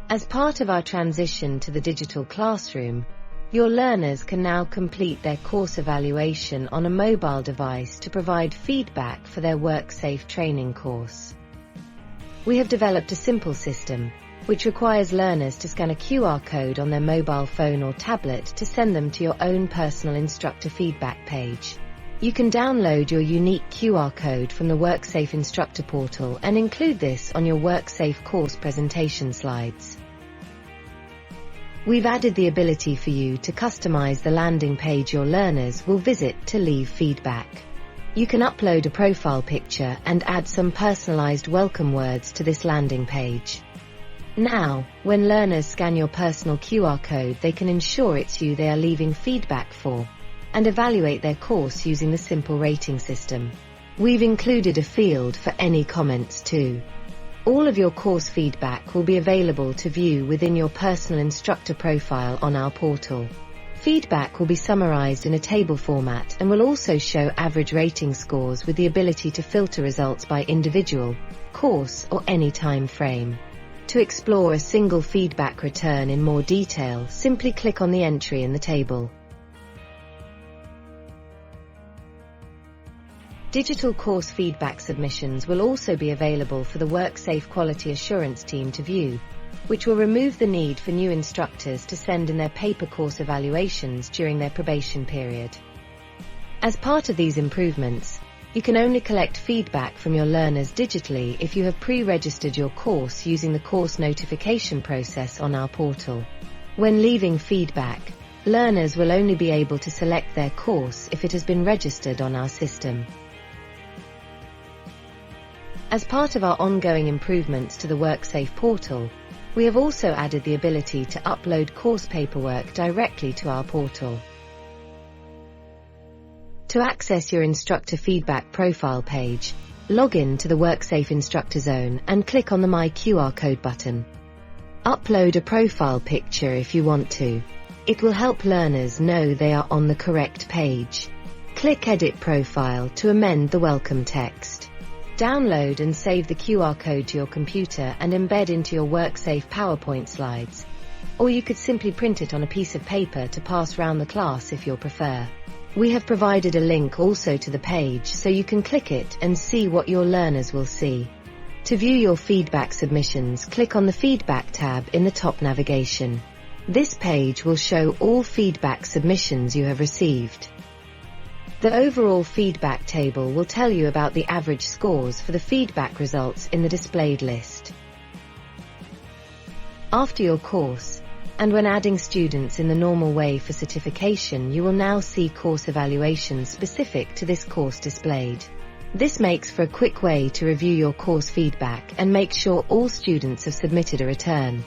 As part of our transition to the digital classroom, your learners can now complete their course evaluation on a mobile device to provide feedback for their WorkSafe training course. We have developed a simple system, which requires learners to scan a QR code on their mobile phone or tablet to send them to your own personal instructor feedback page. You can download your unique QR code from the WorkSafe instructor portal and include this on your WorkSafe course presentation slides. We've added the ability for you to customize the landing page your learners will visit to leave feedback. You can upload a profile picture and add some personalized welcome words to this landing page. Now, when learners scan your personal QR code, they can ensure it's you they are leaving feedback for, and evaluate their course using the simple rating system. We've included a field for any comments too. All of your course feedback will be available to view within your personal instructor profile on our portal. Feedback will be summarized in a table format and will also show average rating scores with the ability to filter results by individual, course, or any time frame. To explore a single feedback return in more detail, simply click on the entry in the table. Digital course feedback submissions will also be available for the WorkSafe Quality Assurance team to view, which will remove the need for new instructors to send in their paper course evaluations during their probation period. As part of these improvements, you can only collect feedback from your learners digitally if you have pre-registered your course using the course notification process on our portal. When leaving feedback, learners will only be able to select their course if it has been registered on our system. As part of our ongoing improvements to the WorkSafe portal, we have also added the ability to upload course paperwork directly to our portal. To access your instructor feedback profile page, log in to the WorkSafe Instructor Zone and click on the My QR Code button. Upload a profile picture if you want to. It will help learners know they are on the correct page. Click Edit Profile to amend the welcome text. Download and save the QR code to your computer and embed into your WorkSafe PowerPoint slides. Or you could simply print it on a piece of paper to pass round the class if you prefer. We have provided a link also to the page so you can click it and see what your learners will see. To view your feedback submissions, click on the Feedback tab in the top navigation. This page will show all feedback submissions you have received. The overall feedback table will tell you about the average scores for the feedback results in the displayed list. After your course, and when adding students in the normal way for certification, you will now see course evaluations specific to this course displayed. This makes for a quick way to review your course feedback and make sure all students have submitted a return.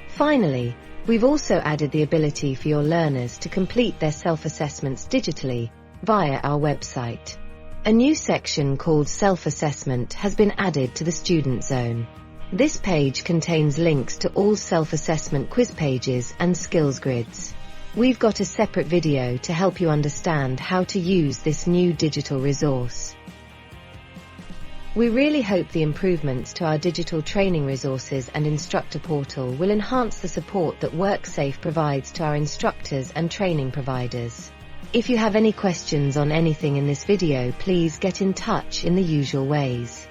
Finally, we've also added the ability for your learners to complete their self-assessments digitally via our website. A new section called Self-Assessment has been added to the Student Zone. This page contains links to all self-assessment quiz pages and skills grids. We've got a separate video to help you understand how to use this new digital resource. We really hope the improvements to our digital training resources and instructor portal will enhance the support that WorkSafe provides to our instructors and training providers. If you have any questions on anything in this video, please get in touch in the usual ways.